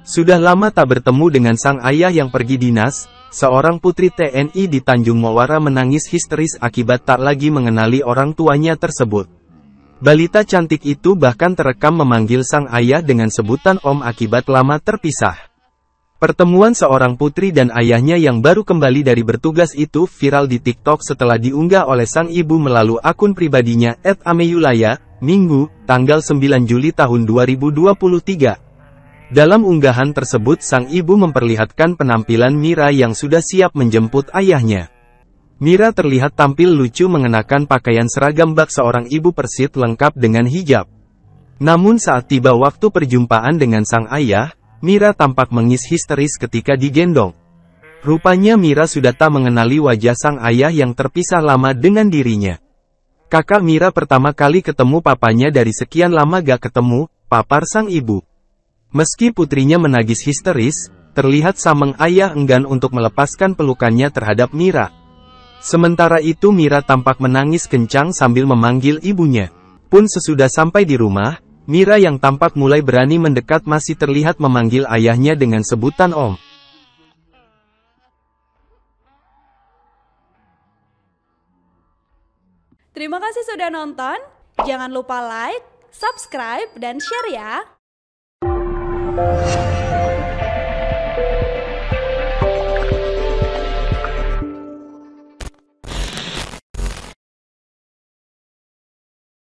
Sudah lama tak bertemu dengan sang ayah yang pergi dinas, seorang putri TNI di Tanjung Muawara menangis histeris akibat tak lagi mengenali orang tuanya tersebut. Balita cantik itu bahkan terekam memanggil sang ayah dengan sebutan Om akibat lama terpisah. Pertemuan seorang putri dan ayahnya yang baru kembali dari bertugas itu viral di TikTok setelah diunggah oleh sang ibu melalui akun pribadinya @ameyulaya, Minggu, tanggal 9 Juli tahun 2023. Dalam unggahan tersebut sang ibu memperlihatkan penampilan Mira yang sudah siap menjemput ayahnya. Mira terlihat tampil lucu mengenakan pakaian seragam bak seorang ibu Persit lengkap dengan hijab. Namun saat tiba waktu perjumpaan dengan sang ayah, Mira tampak menangis histeris ketika digendong. Rupanya Mira sudah tak mengenali wajah sang ayah yang terpisah lama dengan dirinya. Kakak Mira pertama kali ketemu papanya dari sekian lama gak ketemu, papar sang ibu. Meski putrinya menangis histeris, terlihat sang ayah enggan untuk melepaskan pelukannya terhadap Mira. Sementara itu Mira tampak menangis kencang sambil memanggil ibunya. Pun sesudah sampai di rumah, Mira yang tampak mulai berani mendekat masih terlihat memanggil ayahnya dengan sebutan Om. Terima kasih sudah nonton, jangan lupa like, subscribe, dan share ya!